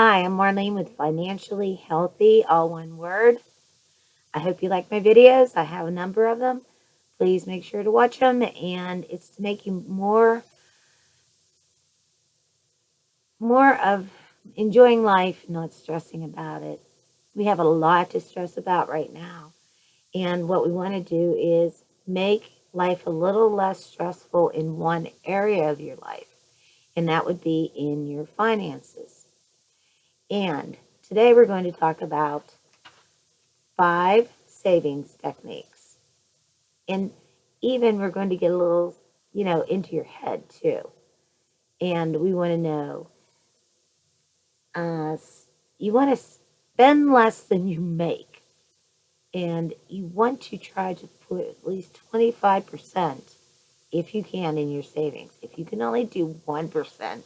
Hi, I'm Marlene with Financially Healthy, all one word. I hope you like my videos. I have a number of them. Please make sure to watch them, and it's to make you more of enjoying life, not stressing about it. We have a lot to stress about right now, and what we want to do is make life a little less stressful in one area of your life, and that would be in your finances. And today we're going to talk about 5 savings techniques. And even we're going to get a little, into your head too. And we want to know, uh, you want to spend less than you make. And you want to try to put at least 25% if you can in your savings. If you can only do 1%,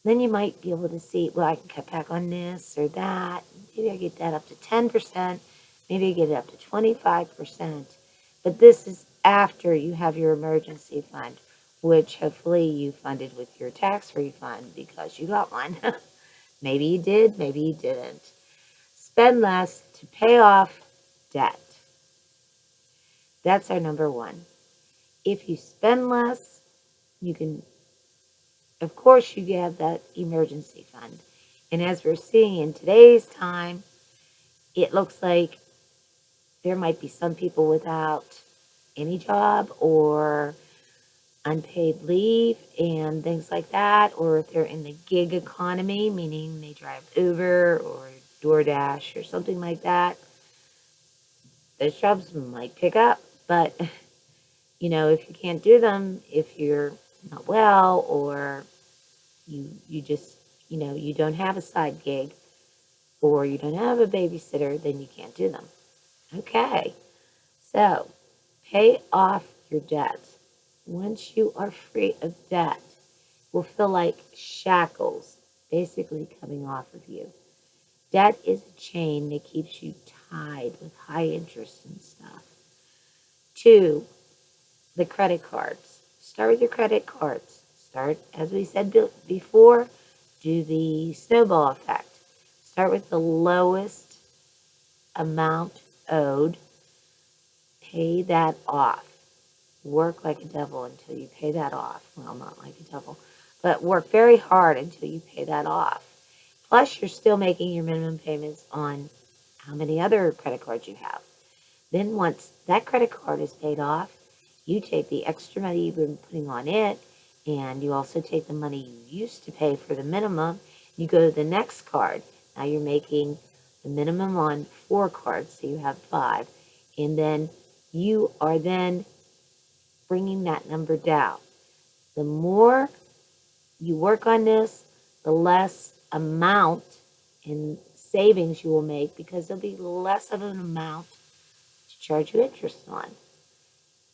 then you might be able to see, well, I can cut back on this or that. Maybe I get that up to 10%. Maybe I get it up to 25%. But this is after you have your emergency fund, which hopefully you funded with your tax refund because you got one. Maybe you did, maybe you didn't. Spend less to pay off debt. That's our number one. If you spend less, you can, of course, you have that emergency fund. And as we're seeing in today's time, it looks like there might be some people without any job or unpaid leave and things like that, or if they're in the gig economy, meaning they drive Uber or DoorDash or something like that, those jobs might pick up. But, if you can't do them, if you're not well or you just, you don't have a side gig or you don't have a babysitter, then you can't do them. Okay, so pay off your debt. Once you are free of debt, will feel like shackles basically coming off of you. Debt is a chain that keeps you tied with high interest and stuff. 2, the credit cards. Start with your credit cards. Start, as we said before, do the snowball effect. Start with the lowest amount owed. Pay that off. Work like a devil until you pay that off. Well, not like a devil, but work very hard until you pay that off. Plus, you're still making your minimum payments on how many other credit cards you have. Then once that credit card is paid off, you take the extra money you've been putting on it, and you also take the money you used to pay for the minimum. You go to the next card. Now you're making the minimum on 4 cards, so you have 5. And then you are then bringing that number down. The more you work on this, the less amount in savings you will make because there'll be less of an amount to charge you interest on.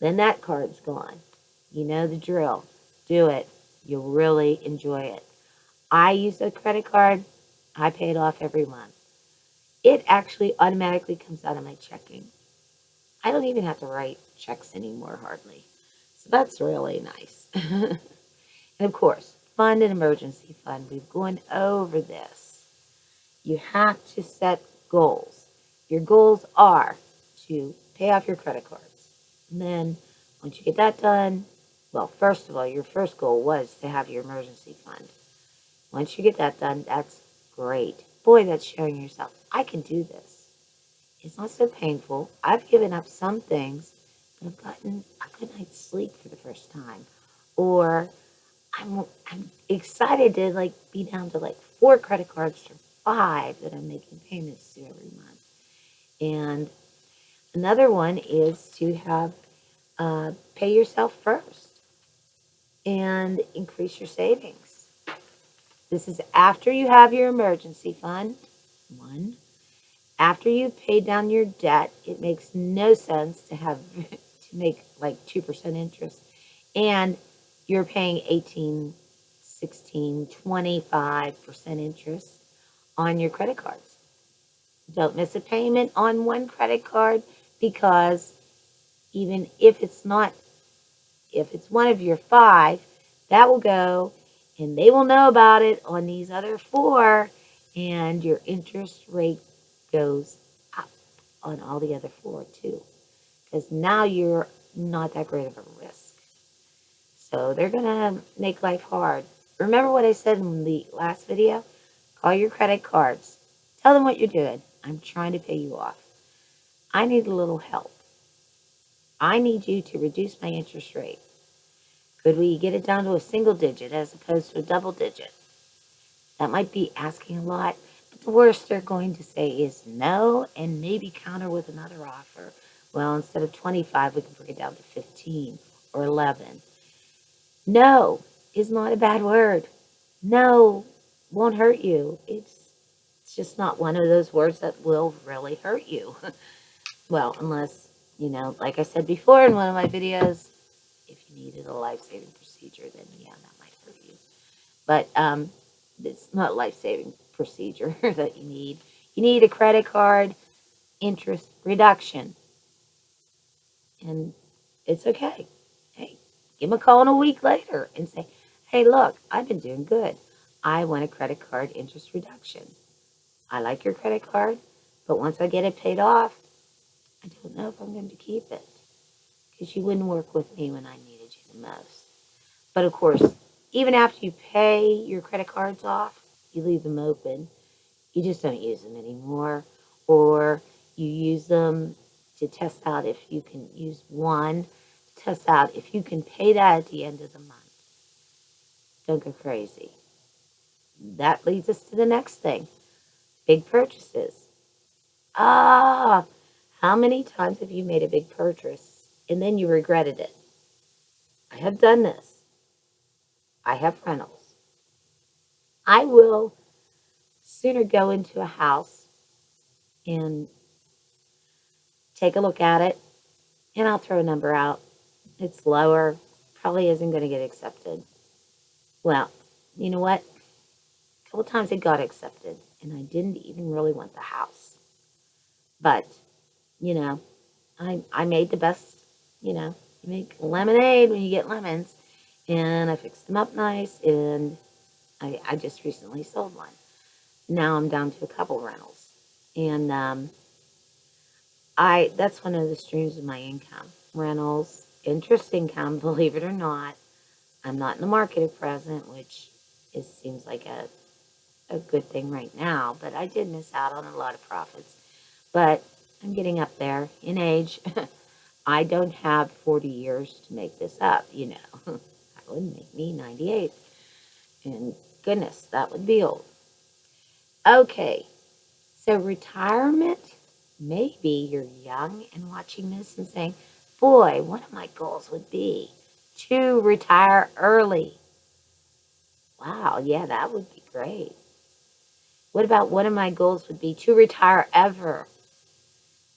Then that card's gone. You know the drill. Do it. You'll really enjoy it. I use a credit card. I pay it off every month. It actually automatically comes out of my checking. I don't even have to write checks anymore, hardly. So that's really nice. And of course, fund an emergency fund. We've gone over this. You have to set goals. Your goals are to pay off your credit cards. And then once you get that done, well, first of all, your first goal was to have your emergency fund. Once you get that done, that's great. Boy, that's showing yourself, I can do this. It's not so painful. I've given up some things, but I've gotten a good night's sleep for the first time. Or I'm excited to be down to 4 credit cards or 5 that I'm making payments to every month. And another one is to have pay yourself first and increase your savings. This is after you have your emergency fund. 1. After you've paid down your debt, it makes no sense to have to make 2% interest, and you're paying 18, 16, 25% interest on your credit cards. Don't miss a payment on one credit card because even if it's one of your 5, that will go and they will know about it on these other 4, and your interest rate goes up on all the other four too. Because now you're not that great of a risk. So they're going to make life hard. Remember what I said in the last video? Call your credit cards. Tell them what you're doing. I'm trying to pay you off. I need a little help. I need you to reduce my interest rate. Could we get it down to a single digit as opposed to a double digit? That might be asking a lot, but the worst they're going to say is no and maybe counter with another offer. Well, instead of 25, we can bring it down to 15 or 11. No is not a bad word. No won't hurt you. It's just not one of those words that will really hurt you. Well, unless, like I said before in one of my videos, if you needed a life-saving procedure, then yeah, that might hurt you. But it's not life-saving procedure that you need. You need a credit card interest reduction. And it's okay. Hey, give them a call in a week later and say, hey, look, I've been doing good. I want a credit card interest reduction. I like your credit card, but once I get it paid off, I don't know if I'm going to keep it because you wouldn't work with me when I needed you the most. But of course, even after you pay your credit cards off, you leave them open. You just don't use them anymore, or you use them to test out if you can use one, test out if you can pay that at the end of the month. Don't go crazy. That leads us to the next thing, big purchases. Ah, how many times have you made a big purchase and then you regretted it? I have done this. I have rentals. I will sooner go into a house and take a look at it, and I'll throw a number out. It's lower, probably isn't going to get accepted. Well, you know what? A couple times it got accepted, and I didn't even really want the house. But, you know, I made the best, you make lemonade when you get lemons, and I fixed them up nice, and I just recently sold one. Now I'm down to a couple rentals, and that's one of the streams of my income. Rentals, interest income, believe it or not. I'm not in the market at present, which seems like a good thing right now, but I did miss out on a lot of profits. But I'm getting up there in age. I don't have 40 years to make this up, That would make me 98. And goodness, that would be old. Okay, so retirement, maybe you're young and watching this and saying, boy, one of my goals would be to retire early. Wow, yeah, that would be great. What about one of my goals would be to retire ever?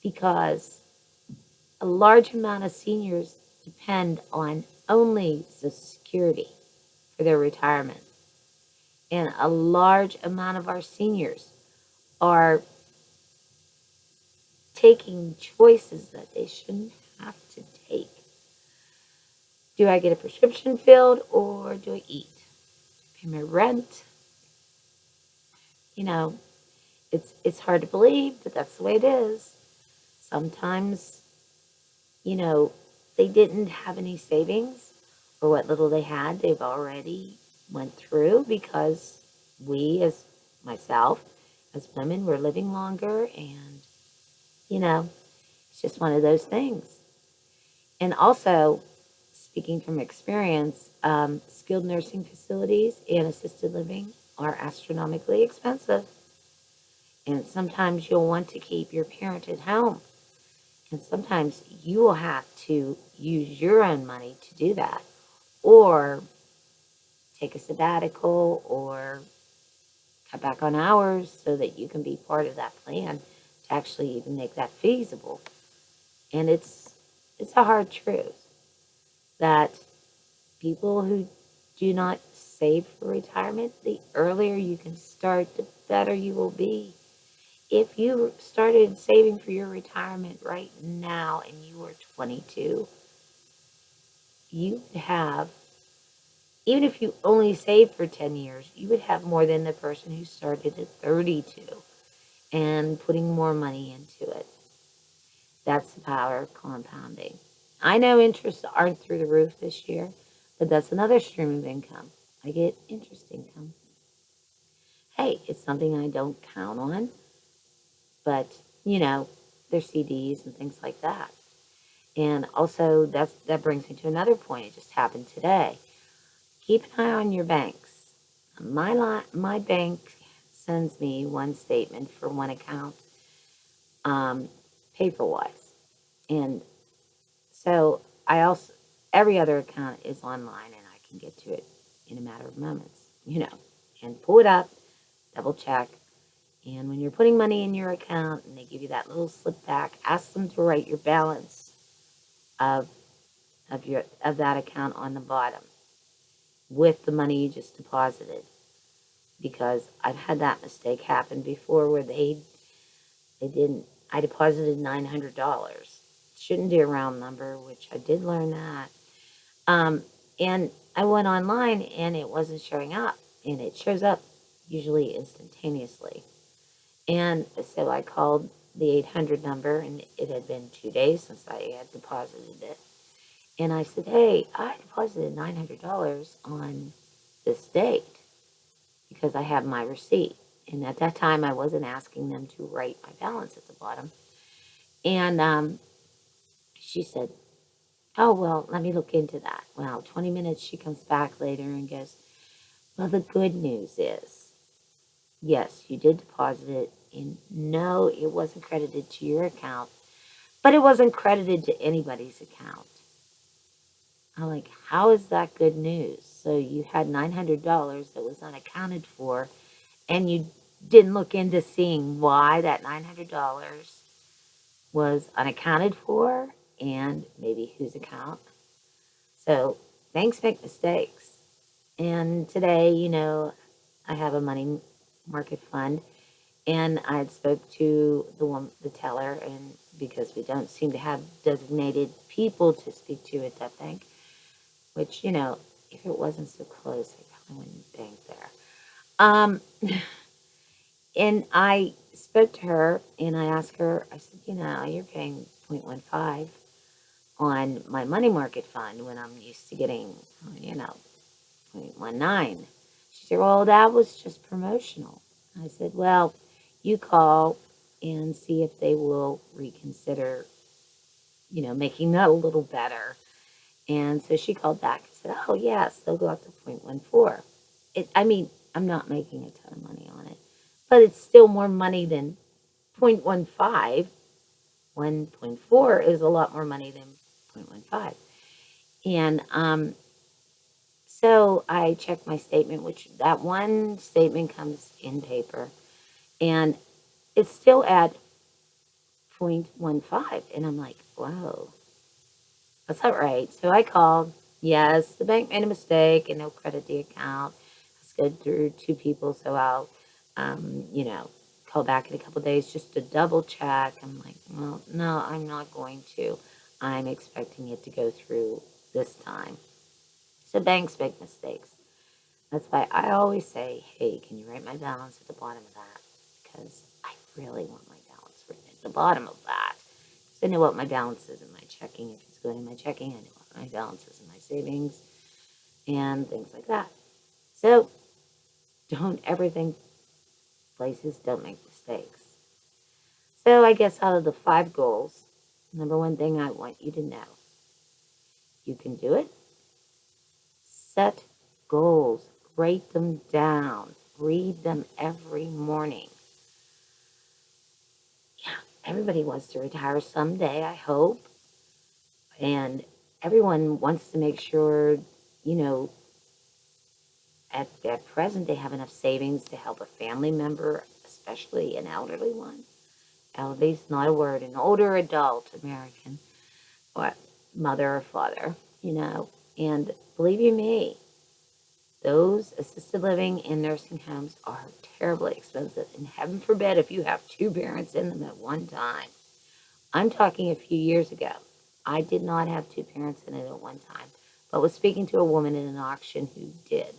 Because a large amount of seniors depend on only Social Security for their retirement. And a large amount of our seniors are taking choices that they shouldn't have to take. Do I get a prescription filled or do I eat? Pay my rent? You know, it's hard to believe, but that's the way it is. Sometimes, you know, they didn't have any savings, or what little they had, they've already went through because we, as myself, as women, we're living longer, and, it's just one of those things. And also, speaking from experience, skilled nursing facilities and assisted living are astronomically expensive. And sometimes you'll want to keep your parent at home. And sometimes you will have to use your own money to do that. Or take a sabbatical or cut back on hours so that you can be part of that plan to actually even make that feasible. And it's a hard truth that people who do not save for retirement, the earlier you can start, the better you will be. If you started saving for your retirement right now and you were 22, you have Even if you only saved for 10 years, you would have more than the person who started at 32 and putting more money into it. That's the power of compounding. I know interests aren't through the roof this year, but that's another stream of income. I get interest income. Hey, it's something I don't count on, but there's CDs and things like that. And also, that brings me to another point. It just happened today. Keep an eye on your banks. My bank sends me one statement for one account, um, paper-wise. And so I also, every other account is online and I can get to it in a matter of moments, and pull it up, double check. And when you're putting money in your account and they give you that little slip back, ask them to write your balance of of that account on the bottom with the money you just deposited. Because I've had that mistake happen before where they didn't. I deposited $900. Shouldn't do a round number, which I did learn that. And I went online and it wasn't showing up, and it shows up usually instantaneously. And so I called the 800 number, and it had been 2 days since I had deposited it. And I said, hey, I deposited $900 on this date because I have my receipt. And at that time, I wasn't asking them to write my balance at the bottom. And she said, oh, well, let me look into that. Well, 20 minutes, she comes back later and goes, well, the good news is, yes, you did deposit it. And no, it wasn't credited to your account, but it wasn't credited to anybody's account. I'm like, how is that good news? So you had $900 that was unaccounted for, and you didn't look into seeing why that $900 was unaccounted for and maybe whose account. So banks make mistakes. And today, I have a money market fund, and I had spoke to the teller, and because we don't seem to have designated people to speak to at that bank, which, if it wasn't so close, I probably wouldn't bank there. Um, and I spoke to her and I asked her, I said, you're paying 0.15 on my money market fund when I'm used to getting, 0.19. She said, well, that was just promotional. I said, well, you call and see if they will reconsider, making that a little better. And so she called back and said, oh, yes, they'll go up to 0.14. I'm not making a ton of money on it, but it's still more money than 0.15. 1.4 is a lot more money than 0.15. And so I checked my statement, which that one statement comes in paper, and it's still at 0.15. And I'm like, whoa, that's not right. So I called. Yes, the bank made a mistake and they'll credit the account. It's good through two people, so I'll, call back in a couple days just to double check. I'm like, well, no, I'm not going to. I'm expecting it to go through this time. So banks make mistakes. That's why I always say, hey, can you write my balance at the bottom of that? Because I really want my balance written at the bottom of that. So I know what my balance is in my checking. If it's going in my checking, I know what my balance is in my savings and things like that. So don't ever think places don't make mistakes. So I guess out of the 5 goals, number one thing I want you to know, you can do it. Set goals. Write them down. Read them every morning. Yeah, everybody wants to retire someday, I hope. And everyone wants to make sure, you know, at present they have enough savings to help a family member, especially an elderly one. Elderly's not a word, an older adult American, or mother or father. And believe you me, those assisted living and nursing homes are terribly expensive. And heaven forbid if you have two parents in them at one time. I'm talking a few years ago. I did not have two parents in it at one time, but was speaking to a woman in an auction who did.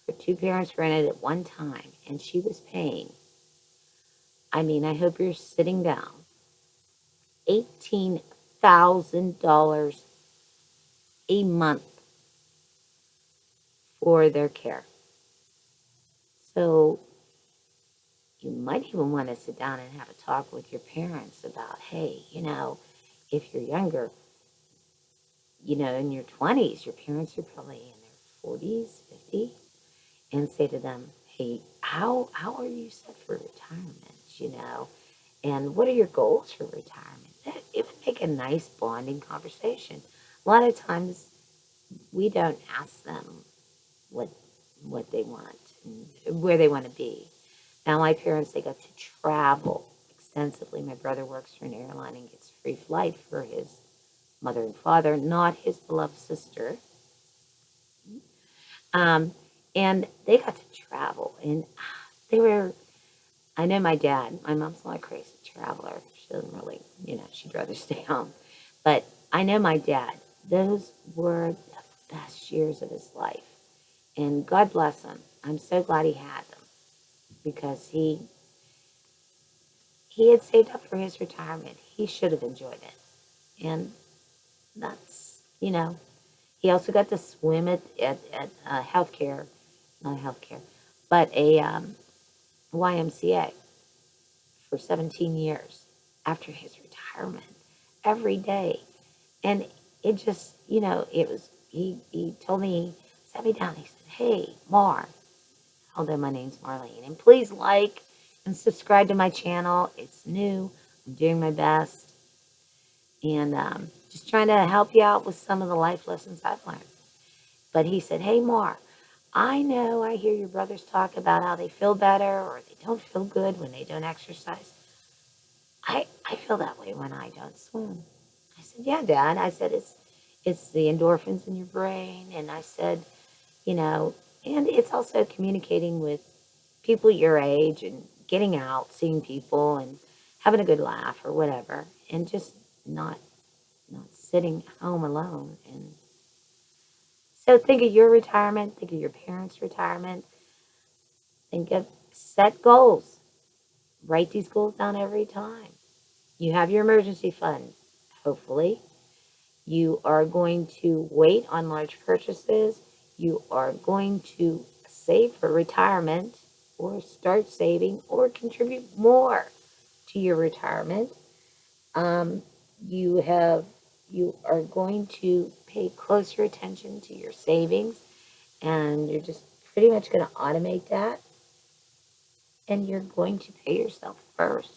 Her two parents rented at one time, and she was paying, I mean, I hope you're sitting down, $18,000 a month for their care. So you might even want to sit down and have a talk with your parents about, hey, if you're younger, in your 20s, your parents are probably in their 40s, 50, and say to them, hey, how are you set for retirement, and what are your goals for retirement? It would make a nice bonding conversation. A lot of times we don't ask them what they want and where they want to be. Now, my parents, they got to travel extensively. My brother works for an airline and gets free flight for his mother and father, not his beloved sister. Um, and they got to travel. And they were, I know my dad, my mom's not a crazy traveler. She doesn't really, she'd rather stay home. But I know my dad, those were the best years of his life. And God bless him. I'm so glad he had them because he had saved up for his retirement. He should have enjoyed it. And that's, he also got to swim at healthcare, not healthcare, but a YMCA for 17 years after his retirement every day. And it just, it was, he told me, sat me down, he said, hey, Mar, although my name's Marlene, and please like and subscribe to my channel. It's new. I'm doing my best. And just trying to help you out with some of the life lessons I've learned. But he said, hey, Mar, I hear your brothers talk about how they feel better or they don't feel good when they don't exercise. I feel that way when I don't swim. I said, yeah, Dad. I said, it's the endorphins in your brain. And I said, and it's also communicating with people your age and getting out, seeing people and having a good laugh or whatever. And just not sitting home alone. And so think of your retirement, think of your parents' retirement, set goals. Write these goals down every time. You have your emergency fund, hopefully. You are going to wait on large purchases. You are going to save for retirement or start saving or contribute more to your retirement. Um, you are going to pay closer attention to your savings, and you're just pretty much going to automate that, and you're going to pay yourself first.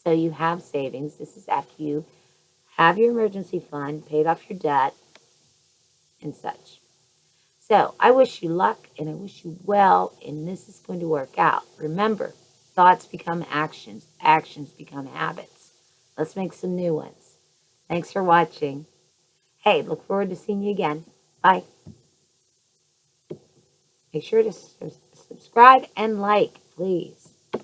So you have savings. This is after you have your emergency fund, paid off your debt, and such. So I wish you luck and I wish you well, and this is going to work out. Remember, thoughts become actions, actions become habits. Let's make some new ones. Thanks for watching. Hey, look forward to seeing you again. Bye. Make sure to subscribe and like, please.